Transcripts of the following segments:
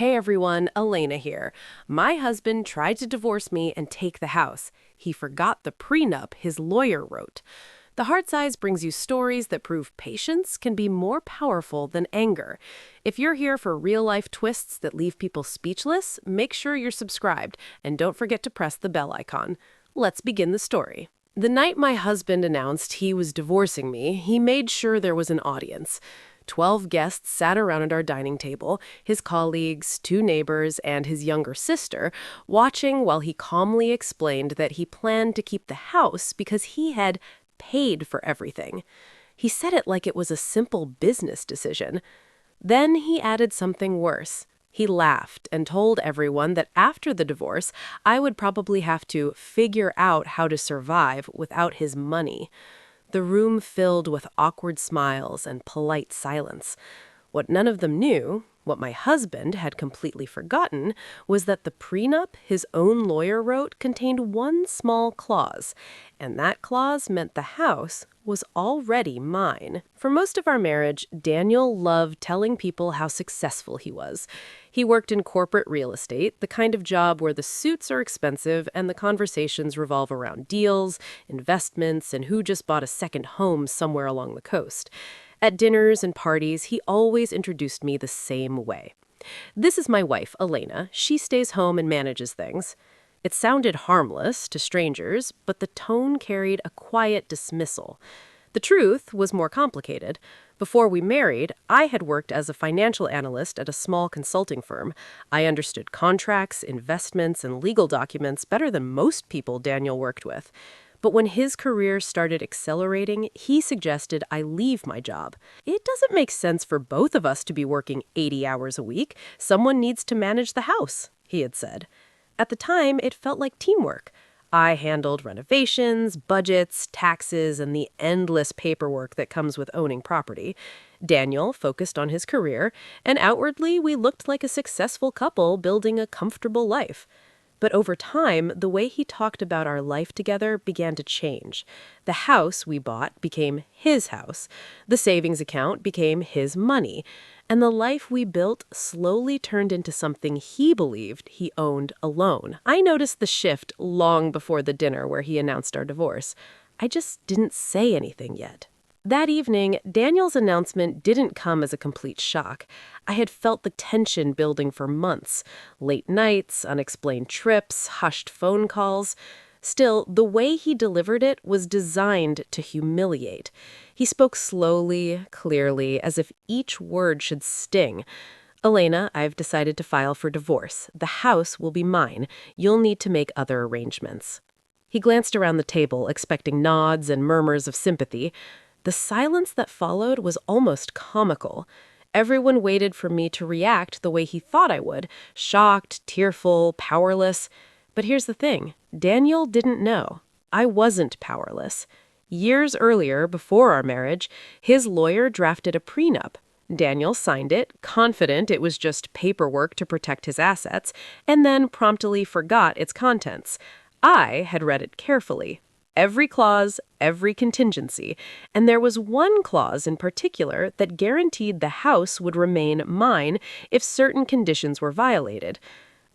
Hey everyone, Elena here. My husband tried to divorce me and take the house. He forgot the prenup his lawyer wrote. The Hard Size brings you stories that prove patience can be more powerful than anger. If you're here for real-life twists that leave people speechless, make sure you're subscribed and don't forget to press the bell icon. Let's begin the story. The night my husband announced he was divorcing me, he made sure there was an audience. 12 guests sat around at our dining table, his colleagues, 2 neighbors, and his younger sister, watching while he calmly explained that he planned to keep the house because he had paid for everything. He said it like it was a simple business decision. Then he added something worse. He laughed and told everyone that after the divorce, I would probably have to figure out how to survive without his money. The room filled with awkward smiles and polite silence. What none of them knew, what my husband had completely forgotten, was that the prenup his own lawyer wrote contained one small clause, and that clause meant the house was already mine. For most of our marriage, Daniel loved telling people how successful he was. He worked in corporate real estate, the kind of job where the suits are expensive and the conversations revolve around deals, investments, and who just bought a second home somewhere along the coast. At dinners and parties, he always introduced me the same way. This is my wife, Elena. She stays home and manages things. It sounded harmless to strangers, but the tone carried a quiet dismissal. The truth was more complicated. Before we married, I had worked as a financial analyst at a small consulting firm. I understood contracts, investments, and legal documents better than most people Daniel worked with. But when his career started accelerating, he suggested I leave my job. It doesn't make sense for both of us to be working 80 hours a week. Someone needs to manage the house, he had said. At the time, it felt like teamwork. I handled renovations, budgets, taxes, and the endless paperwork that comes with owning property. Daniel focused on his career, and outwardly we looked like a successful couple building a comfortable life. But over time, the way he talked about our life together began to change. The house we bought became his house. The savings account became his money. And the life we built slowly turned into something he believed he owned alone. I noticed the shift long before the dinner where he announced our divorce. I just didn't say anything yet. That evening, Daniel's announcement didn't come as a complete shock. I had felt the tension building for months. Late nights, unexplained trips, hushed phone calls. Still, the way he delivered it was designed to humiliate. He spoke slowly, clearly, as if each word should sting. Elena, I've decided to file for divorce. The house will be mine. You'll need to make other arrangements. He glanced around the table, expecting nods and murmurs of sympathy. The silence that followed was almost comical. Everyone waited for me to react the way he thought I would, shocked, tearful, powerless. But here's the thing. Daniel didn't know. I wasn't powerless. Years earlier, before our marriage, his lawyer drafted a prenup. Daniel signed it, confident it was just paperwork to protect his assets, and then promptly forgot its contents. I had read it carefully. Every clause, every contingency, and there was one clause in particular that guaranteed the house would remain mine if certain conditions were violated.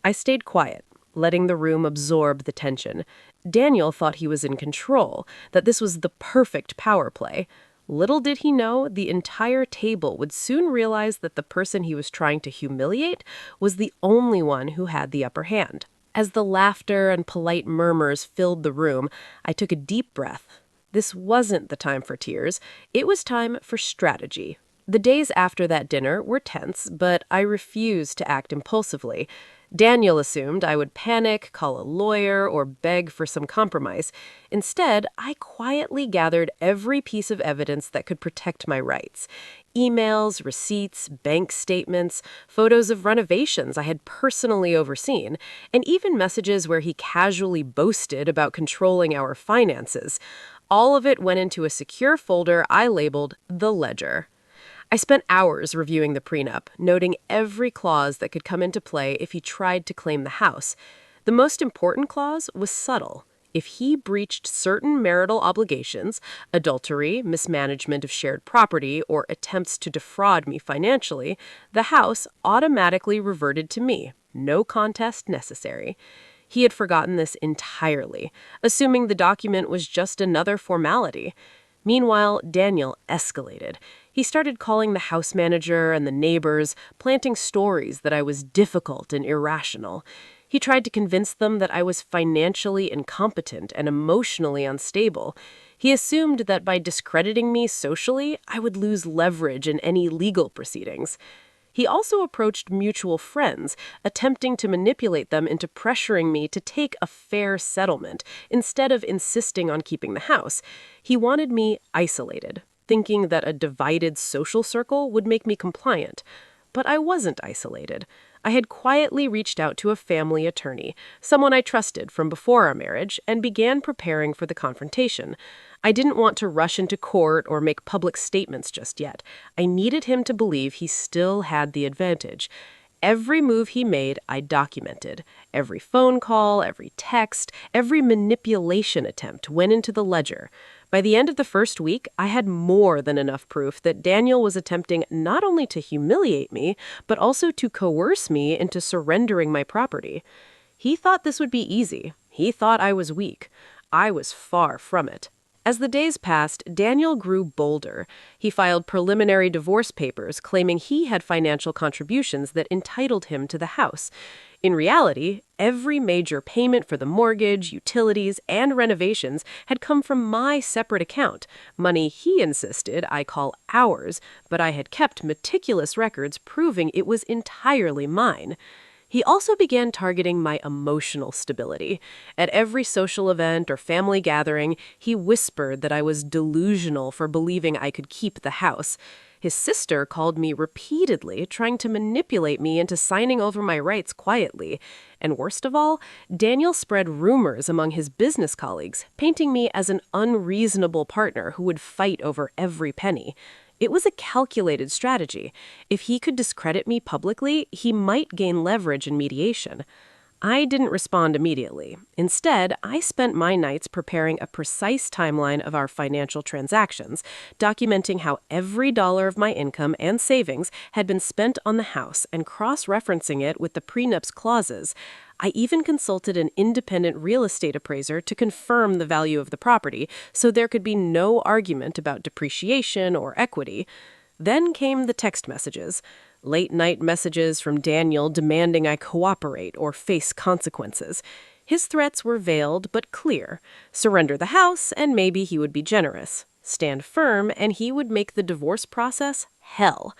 I stayed quiet, letting the room absorb the tension. Daniel thought he was in control, that this was the perfect power play. Little did he know, the entire table would soon realize that the person he was trying to humiliate was the only one who had the upper hand. As the laughter and polite murmurs filled the room, I took a deep breath. This wasn't the time for tears. It was time for strategy. The days after that dinner were tense, but I refused to act impulsively. Daniel assumed I would panic, call a lawyer, or beg for some compromise. Instead, I quietly gathered every piece of evidence that could protect my rights. Emails, receipts, bank statements, photos of renovations I had personally overseen, and even messages where he casually boasted about controlling our finances. All of it went into a secure folder I labeled The Ledger. I spent hours reviewing the prenup, noting every clause that could come into play if he tried to claim the house. The most important clause was subtle. if he breached certain marital obligations, adultery, mismanagement of shared property, or attempts to defraud me financially, the house automatically reverted to me. No contest necessary. He had forgotten this entirely, assuming the document was just another formality. Meanwhile, Daniel escalated. He started calling the house manager and the neighbors, planting stories that I was difficult and irrational. He tried to convince them that I was financially incompetent and emotionally unstable. He assumed that by discrediting me socially, I would lose leverage in any legal proceedings. He also approached mutual friends, attempting to manipulate them into pressuring me to take a fair settlement instead of insisting on keeping the house. He wanted me isolated, thinking that a divided social circle would make me compliant. But I wasn't isolated. I had quietly reached out to a family attorney, someone I trusted from before our marriage, and began preparing for the confrontation. I didn't want to rush into court or make public statements just yet. I needed him to believe he still had the advantage. Every move he made, I documented. Every phone call, every text, every manipulation attempt went into the ledger. By the end of the first week, I had more than enough proof that Daniel was attempting not only to humiliate me, but also to coerce me into surrendering my property. He thought this would be easy. He thought I was weak. I was far from it. As the days passed, Daniel grew bolder. He filed preliminary divorce papers claiming he had financial contributions that entitled him to the house. In reality, every major payment for the mortgage, utilities, and renovations had come from my separate account, money he insisted I call ours, but I had kept meticulous records proving it was entirely mine. He also began targeting my emotional stability. At every social event or family gathering, he whispered that I was delusional for believing I could keep the house. His sister called me repeatedly, trying to manipulate me into signing over my rights quietly. And worst of all, Daniel spread rumors among his business colleagues, painting me as an unreasonable partner who would fight over every penny. It was a calculated strategy. If he could discredit me publicly, he might gain leverage in mediation. I didn't respond immediately. Instead, I spent my nights preparing a precise timeline of our financial transactions, documenting how every dollar of my income and savings had been spent on the house and cross-referencing it with the prenup's clauses. I even consulted an independent real estate appraiser to confirm the value of the property so there could be no argument about depreciation or equity. Then came the text messages. Late-night messages from Daniel demanding I cooperate or face consequences. His threats were veiled but clear. Surrender the house and maybe he would be generous. Stand firm and he would make the divorce process hell.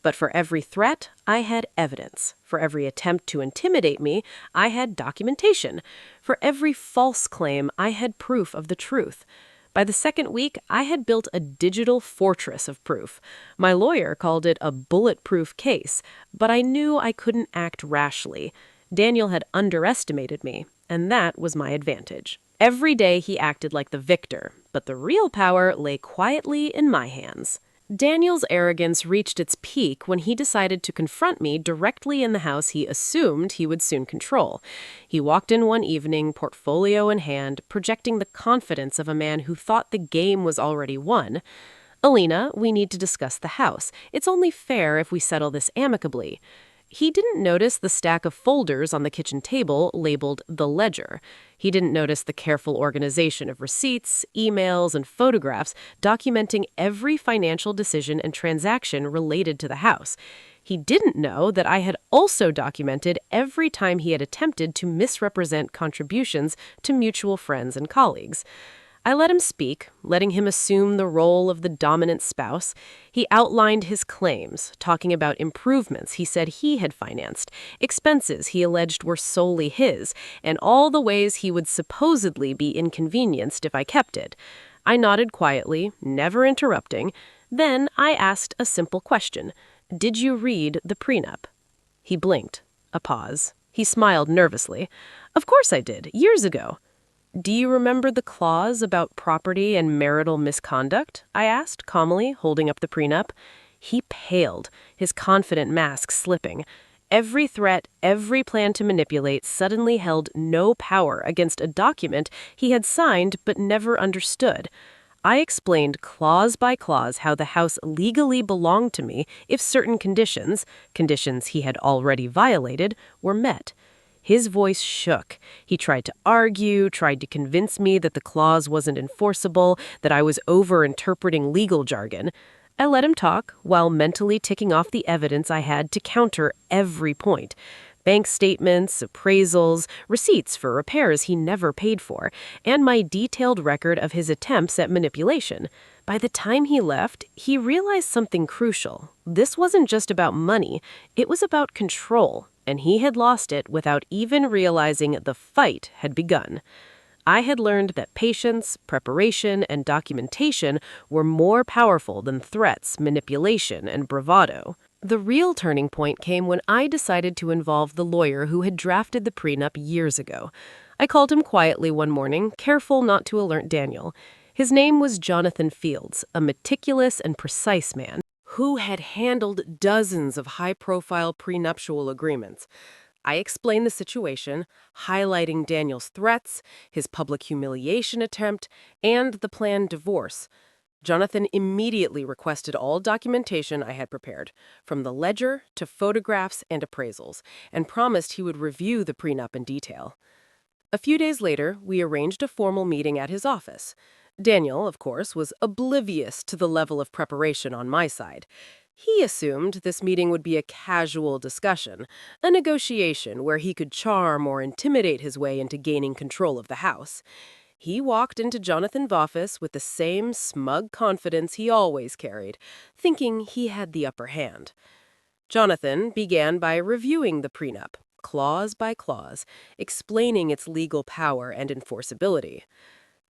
But for every threat, I had evidence. For every attempt to intimidate me, I had documentation. For every false claim, I had proof of the truth. By the second week, I had built a digital fortress of proof. My lawyer called it a bulletproof case, but I knew I couldn't act rashly. Daniel had underestimated me, and that was my advantage. Every day he acted like the victor, but the real power lay quietly in my hands. Daniel's arrogance reached its peak when he decided to confront me directly in the house he assumed he would soon control. He walked in one evening, portfolio in hand, projecting the confidence of a man who thought the game was already won. "Elena, we need to discuss the house. It's only fair if we settle this amicably." He didn't notice the stack of folders on the kitchen table labeled "The Ledger." He didn't notice the careful organization of receipts, emails, and photographs documenting every financial decision and transaction related to the house. He didn't know that I had also documented every time he had attempted to misrepresent contributions to mutual friends and colleagues. I let him speak, letting him assume the role of the dominant spouse. He outlined his claims, talking about improvements he said he had financed, expenses he alleged were solely his, and all the ways he would supposedly be inconvenienced if I kept it. I nodded quietly, never interrupting. Then I asked a simple question. "Did you read the prenup?" He blinked. A pause. He smiled nervously. "Of course I did, years ago." "Do you remember the clause about property and marital misconduct?" I asked, calmly, holding up the prenup. He paled, his confident mask slipping. Every threat, every plan to manipulate suddenly held no power against a document he had signed but never understood. I explained clause by clause how the house legally belonged to me if certain conditions he had already violated, were met. His voice shook. He tried to argue, tried to convince me that the clause wasn't enforceable, that I was over-interpreting legal jargon. I let him talk while mentally ticking off the evidence I had to counter every point. Bank statements, appraisals, receipts for repairs he never paid for, and my detailed record of his attempts at manipulation. By the time he left, he realized something crucial. This wasn't just about money, it was about control, and he had lost it without even realizing the fight had begun. I had learned that patience, preparation, and documentation were more powerful than threats, manipulation, and bravado. The real turning point came when I decided to involve the lawyer who had drafted the prenup years ago. I called him quietly one morning, careful not to alert Daniel. His name was Jonathan Fields, a meticulous and precise man who had handled dozens of high-profile prenuptial agreements. I explained the situation, highlighting Daniel's threats, his public humiliation attempt, and the planned divorce. Jonathan immediately requested all documentation I had prepared, from the ledger to photographs and appraisals, and promised he would review the prenup in detail. A few days later, we arranged a formal meeting at his office. Daniel, of course, was oblivious to the level of preparation on my side. He assumed this meeting would be a casual discussion, a negotiation where he could charm or intimidate his way into gaining control of the house. He walked into Jonathan's office with the same smug confidence he always carried, thinking he had the upper hand. Jonathan began by reviewing the prenup, clause by clause, explaining its legal power and enforceability.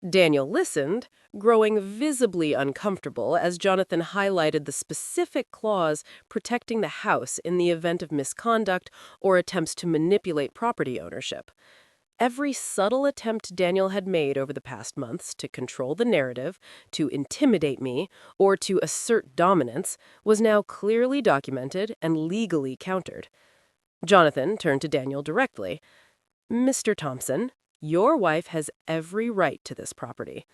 Daniel listened, growing visibly uncomfortable as Jonathan highlighted the specific clause protecting the house in the event of misconduct or attempts to manipulate property ownership. Every subtle attempt Daniel had made over the past months to control the narrative, to intimidate me, or to assert dominance was now clearly documented and legally countered. Jonathan turned to Daniel directly. "Mr. Thompson, your wife has every right to this property.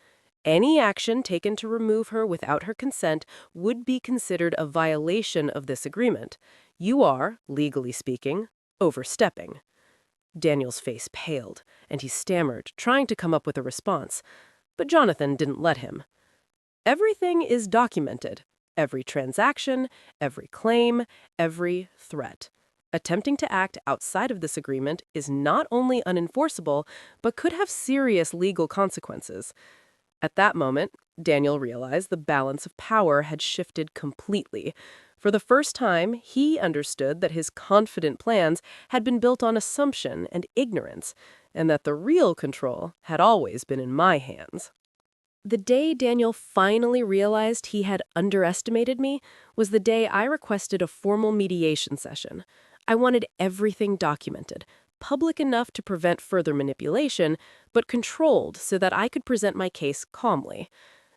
Any action taken to remove her without her consent would be considered a violation of this agreement. You are, legally speaking, overstepping." Daniel's face paled, and he stammered, trying to come up with a response. But Jonathan didn't let him. "Everything is documented. Every transaction, every claim, every threat. Attempting to act outside of this agreement is not only unenforceable, but could have serious legal consequences." At that moment, Daniel realized the balance of power had shifted completely. For the first time, he understood that his confident plans had been built on assumption and ignorance, and that the real control had always been in my hands. The day Daniel finally realized he had underestimated me was the day I requested a formal mediation session. I wanted everything documented, public enough to prevent further manipulation, but controlled so that I could present my case calmly.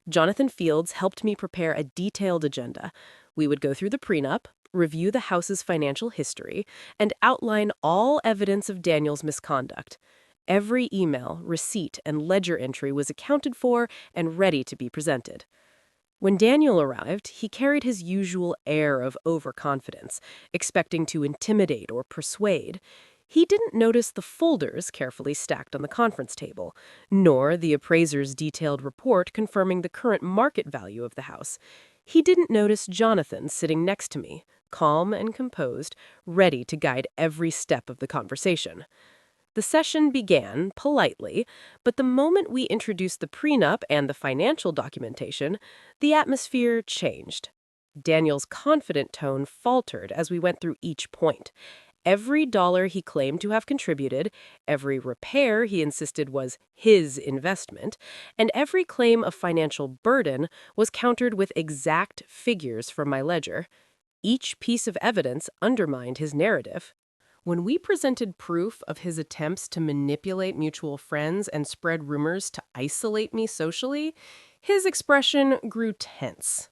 Jonathan Fields helped me prepare a detailed agenda. We would go through the prenup, review the house's financial history, and outline all evidence of Daniel's misconduct. Every email, receipt, and ledger entry was accounted for and ready to be presented. When Daniel arrived, he carried his usual air of overconfidence, expecting to intimidate or persuade. He didn't notice the folders carefully stacked on the conference table, nor the appraiser's detailed report confirming the current market value of the house. He didn't notice Jonathan sitting next to me, calm and composed, ready to guide every step of the conversation. The session began politely, but the moment we introduced the prenup and the financial documentation, the atmosphere changed. Daniel's confident tone faltered as we went through each point. Every dollar he claimed to have contributed, every repair he insisted was his investment, and every claim of financial burden was countered with exact figures from my ledger. Each piece of evidence undermined his narrative. When we presented proof of his attempts to manipulate mutual friends and spread rumors to isolate me socially, his expression grew tense.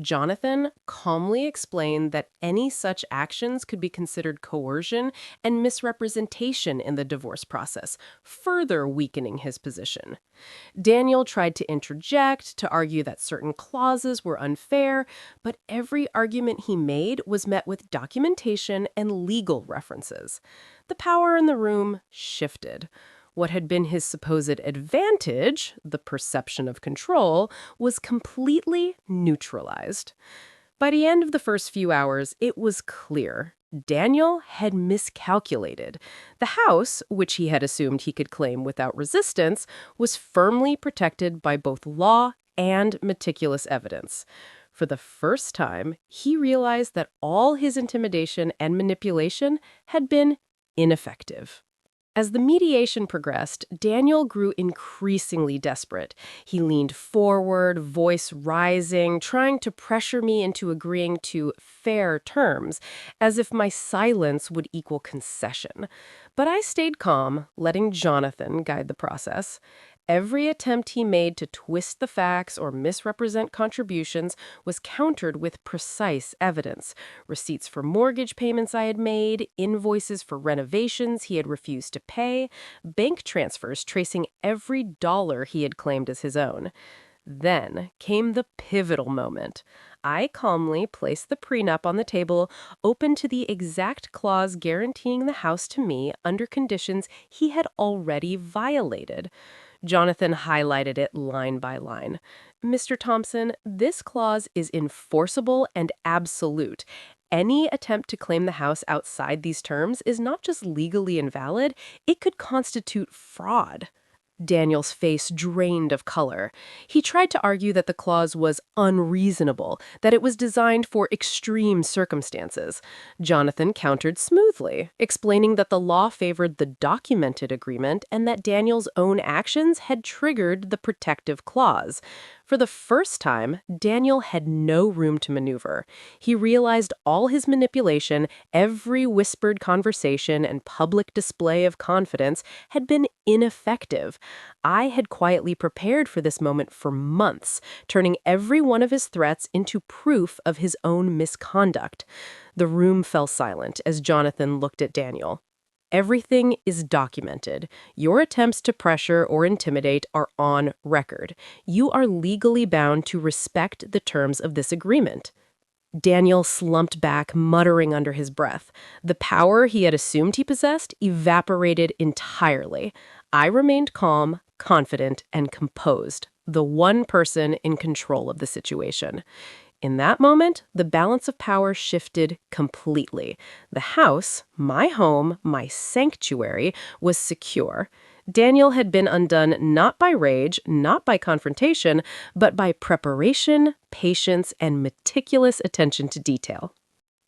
Jonathan calmly explained that any such actions could be considered coercion and misrepresentation in the divorce process, further weakening his position. Daniel tried to interject, to argue that certain clauses were unfair, but every argument he made was met with documentation and legal references. The power in the room shifted. What had been his supposed advantage, the perception of control, was completely neutralized. By the end of the first few hours, it was clear. Daniel had miscalculated. The house, which he had assumed he could claim without resistance, was firmly protected by both law and meticulous evidence. For the first time, he realized that all his intimidation and manipulation had been ineffective. As the mediation progressed, Daniel grew increasingly desperate. He leaned forward, voice rising, trying to pressure me into agreeing to fair terms, as if my silence would equal concession. But I stayed calm, letting Jonathan guide the process. Every attempt he made to twist the facts or misrepresent contributions was countered with precise evidence. Receipts for mortgage payments I had made, invoices for renovations he had refused to pay, bank transfers tracing every dollar he had claimed as his own. Then came the pivotal moment. I calmly placed the prenup on the table, open to the exact clause guaranteeing the house to me under conditions he had already violated. Jonathan highlighted it line by line. Mr. Thompson, this clause is enforceable and absolute. Any attempt to claim the house outside these terms is not just legally invalid, it could constitute fraud. Daniel's face drained of color. He tried to argue that the clause was unreasonable, that it was designed for extreme circumstances. Jonathan countered smoothly, explaining that the law favored the documented agreement and that Daniel's own actions had triggered the protective clause. For the first time, Daniel had no room to maneuver. He realized all his manipulation, every whispered conversation and public display of confidence had been ineffective. I had quietly prepared for this moment for months, turning every one of his threats into proof of his own misconduct. The room fell silent as Jonathan looked at Daniel. Everything is documented. Your attempts to pressure or intimidate are on record. You are legally bound to respect the terms of this agreement. Daniel slumped back, muttering under his breath. The power he had assumed he possessed evaporated entirely. I remained calm, confident, and composed, the one person in control of the situation. In that moment, the balance of power shifted completely. The house, my home, my sanctuary, was secure. Daniel had been undone not by rage, not by confrontation, but by preparation, patience, and meticulous attention to detail.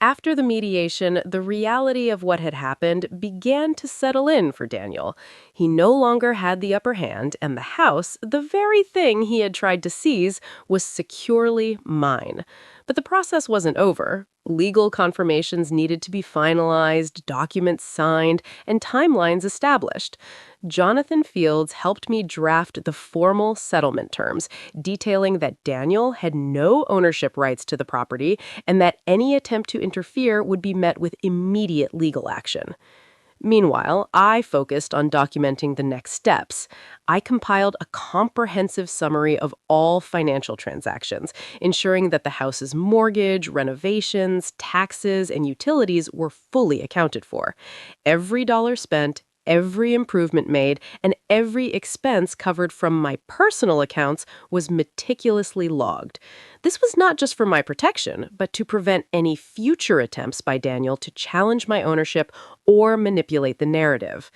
After the mediation, the reality of what had happened began to settle in for Daniel. He no longer had the upper hand, and the house, the very thing he had tried to seize, was securely mine. But the process wasn't over. Legal confirmations needed to be finalized, documents signed, and timelines established. Jonathan Fields helped me draft the formal settlement terms, detailing that Daniel had no ownership rights to the property and that any attempt to interfere would be met with immediate legal action. Meanwhile, I focused on documenting the next steps. I compiled a comprehensive summary of all financial transactions, ensuring that the house's mortgage, renovations, taxes, and utilities were fully accounted for. Every dollar spent, every improvement made, and every expense covered from my personal accounts was meticulously logged. This was not just for my protection, but to prevent any future attempts by Daniel to challenge my ownership or manipulate the narrative.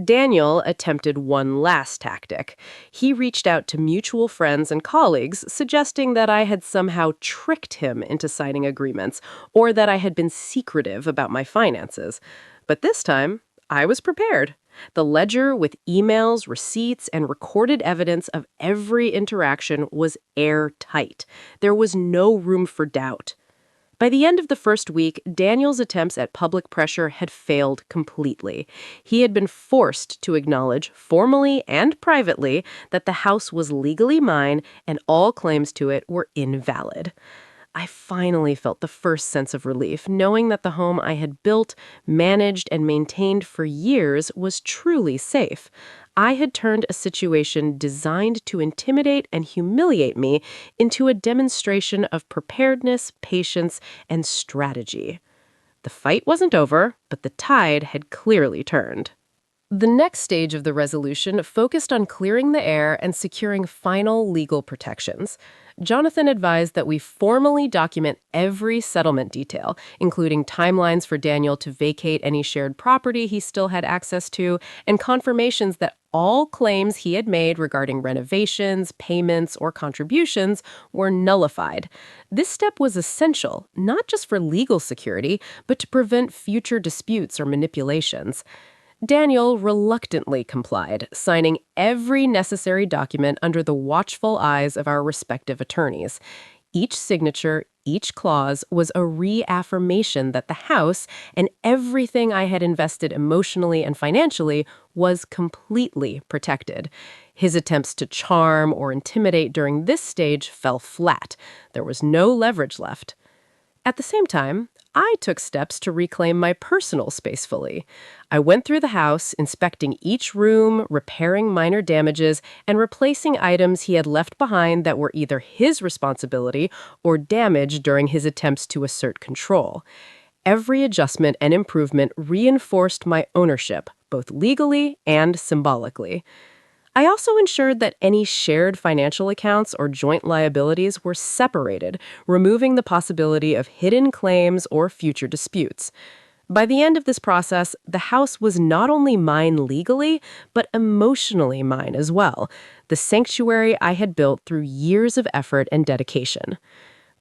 Daniel attempted one last tactic. He reached out to mutual friends and colleagues, suggesting that I had somehow tricked him into signing agreements or that I had been secretive about my finances. But this time, I was prepared. The ledger with emails, receipts, and recorded evidence of every interaction was airtight. There was no room for doubt. By the end of the first week, Daniel's attempts at public pressure had failed completely. He had been forced to acknowledge, formally and privately, that the house was legally mine and all claims to it were invalid. I finally felt the first sense of relief, knowing that the home I had built, managed, and maintained for years was truly safe. I had turned a situation designed to intimidate and humiliate me into a demonstration of preparedness, patience, and strategy. The fight wasn't over, but the tide had clearly turned. The next stage of the resolution focused on clearing the air and securing final legal protections. Jonathan advised that we formally document every settlement detail, including timelines for Daniel to vacate any shared property he still had access to, and confirmations that all claims he had made regarding renovations, payments, or contributions were nullified. This step was essential, not just for legal security, but to prevent future disputes or manipulations. Daniel reluctantly complied, signing every necessary document under the watchful eyes of our respective attorneys. Each signature, each clause was a reaffirmation that the house and everything I had invested emotionally and financially was completely protected. His attempts to charm or intimidate during this stage fell flat. There was no leverage left. At the same time, I took steps to reclaim my personal space fully. I went through the house, inspecting each room, repairing minor damages, and replacing items he had left behind that were either his responsibility or damaged during his attempts to assert control. Every adjustment and improvement reinforced my ownership, both legally and symbolically. I also ensured that any shared financial accounts or joint liabilities were separated, removing the possibility of hidden claims or future disputes. By the end of this process, the house was not only mine legally, but emotionally mine as well, the sanctuary I had built through years of effort and dedication.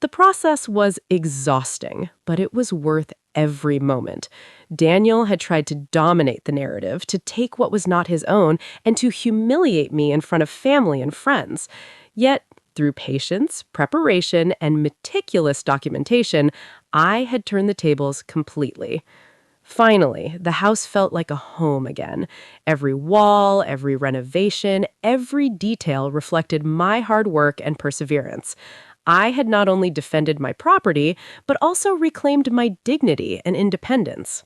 The process was exhausting, but it was worth every moment. Daniel had tried to dominate the narrative, to take what was not his own, and to humiliate me in front of family and friends. Yet, through patience, preparation, and meticulous documentation, I had turned the tables completely. Finally, the house felt like a home again. Every wall, every renovation, every detail reflected my hard work and perseverance. I had not only defended my property, but also reclaimed my dignity and independence.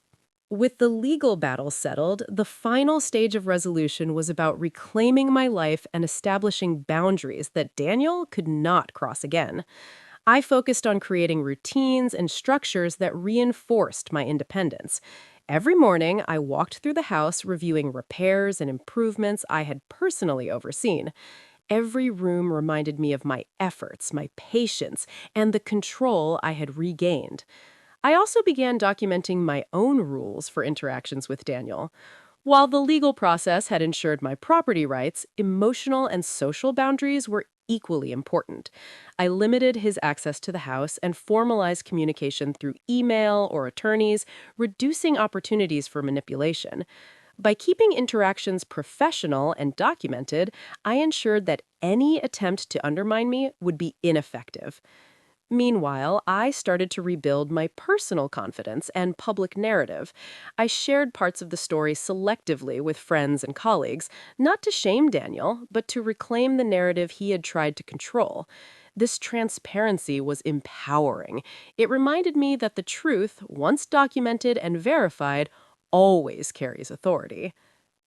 With the legal battle settled, the final stage of resolution was about reclaiming my life and establishing boundaries that Daniel could not cross again. I focused on creating routines and structures that reinforced my independence. Every morning, I walked through the house reviewing repairs and improvements I had personally overseen. Every room reminded me of my efforts, my patience, and the control I had regained. I also began documenting my own rules for interactions with Daniel. While the legal process had ensured my property rights, emotional and social boundaries were equally important. I limited his access to the house and formalized communication through email or attorneys, reducing opportunities for manipulation. By keeping interactions professional and documented, I ensured that any attempt to undermine me would be ineffective. Meanwhile, I started to rebuild my personal confidence and public narrative. I shared parts of the story selectively with friends and colleagues, not to shame Daniel, but to reclaim the narrative he had tried to control. This transparency was empowering. It reminded me that the truth, once documented and verified, always carries authority.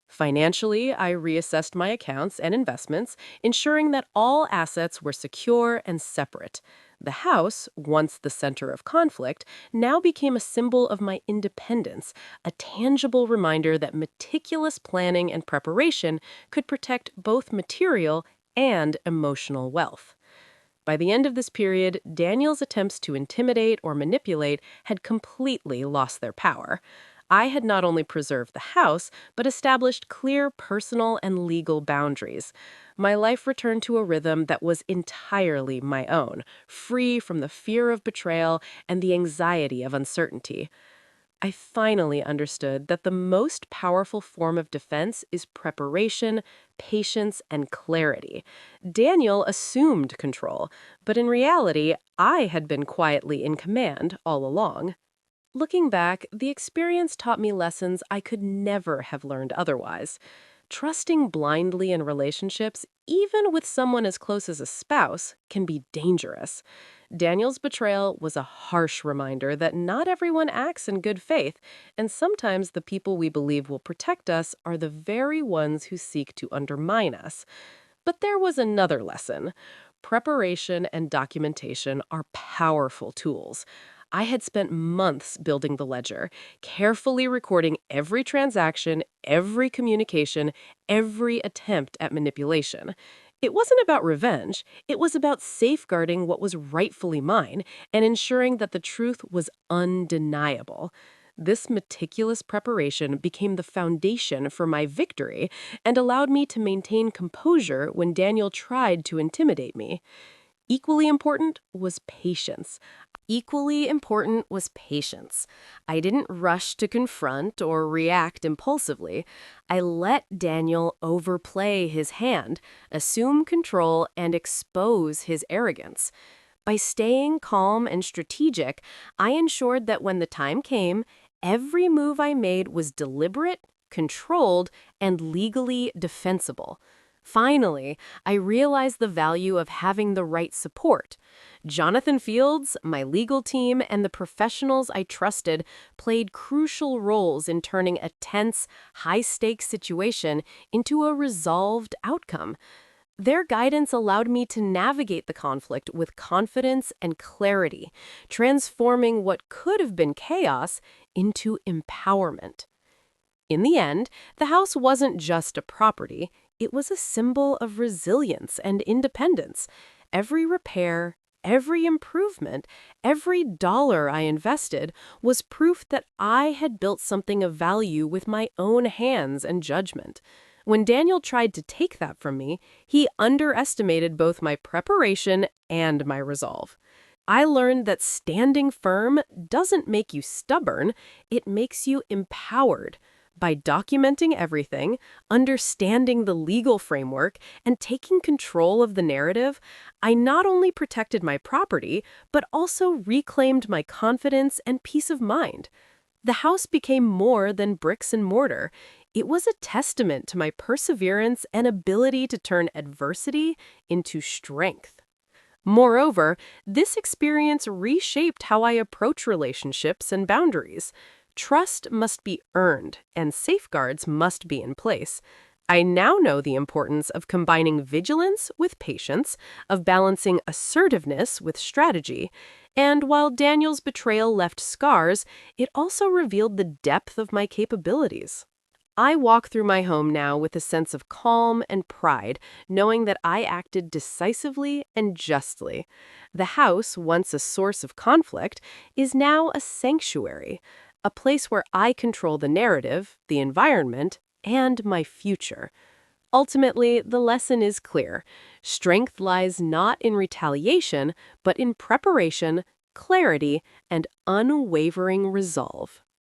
Financially, I reassessed my accounts and investments, ensuring that all assets were secure and separate. The house, once the center of conflict, now became a symbol of my independence, a tangible reminder that meticulous planning and preparation could protect both material and emotional wealth. By the end of this period, Daniel's attempts to intimidate or manipulate had completely lost their power. I had not only preserved the house, but established clear personal and legal boundaries. My life returned to a rhythm that was entirely my own, free from the fear of betrayal and the anxiety of uncertainty. I finally understood that the most powerful form of defense is preparation, patience, and clarity. Daniel assumed control, but in reality, I had been quietly in command all along. Looking back, the experience taught me lessons I could never have learned otherwise. Trusting blindly in relationships, even with someone as close as a spouse, can be dangerous. Daniel's betrayal was a harsh reminder that not everyone acts in good faith, and sometimes the people we believe will protect us are the very ones who seek to undermine us. But there was another lesson. Preparation and documentation are powerful tools. I had spent months building the ledger, carefully recording every transaction, every communication, every attempt at manipulation. It wasn't about revenge, it was about safeguarding what was rightfully mine and ensuring that the truth was undeniable. This meticulous preparation became the foundation for my victory and allowed me to maintain composure when Daniel tried to intimidate me. Equally important was patience. Equally important was patience. I didn't rush to confront or react impulsively. I let Daniel overplay his hand, assume control, and expose his arrogance. By staying calm and strategic, I ensured that when the time came, every move I made was deliberate, controlled, and legally defensible. Finally, I realized the value of having the right support. Jonathan Fields, my legal team, and the professionals I trusted played crucial roles in turning a tense, high-stakes situation into a resolved outcome. Their guidance allowed me to navigate the conflict with confidence and clarity, transforming what could have been chaos into empowerment. In the end, the house wasn't just a property, it was a symbol of resilience and independence. Every repair, every improvement, every dollar I invested was proof that I had built something of value with my own hands and judgment. When Daniel tried to take that from me, he underestimated both my preparation and my resolve. I learned that standing firm doesn't make you stubborn, it makes you empowered. By documenting everything, understanding the legal framework, and taking control of the narrative, I not only protected my property, but also reclaimed my confidence and peace of mind. The house became more than bricks and mortar. It was a testament to my perseverance and ability to turn adversity into strength. Moreover, this experience reshaped how I approach relationships and boundaries. Trust must be earned, and safeguards must be in place. I now know the importance of combining vigilance with patience, of balancing assertiveness with strategy, and while Daniel's betrayal left scars, it also revealed the depth of my capabilities. I walk through my home now with a sense of calm and pride, knowing that I acted decisively and justly. The house, once a source of conflict, is now a sanctuary, a place where I control the narrative, the environment, and my future. Ultimately, the lesson is clear. Strength lies not in retaliation, but in preparation, clarity, and unwavering resolve.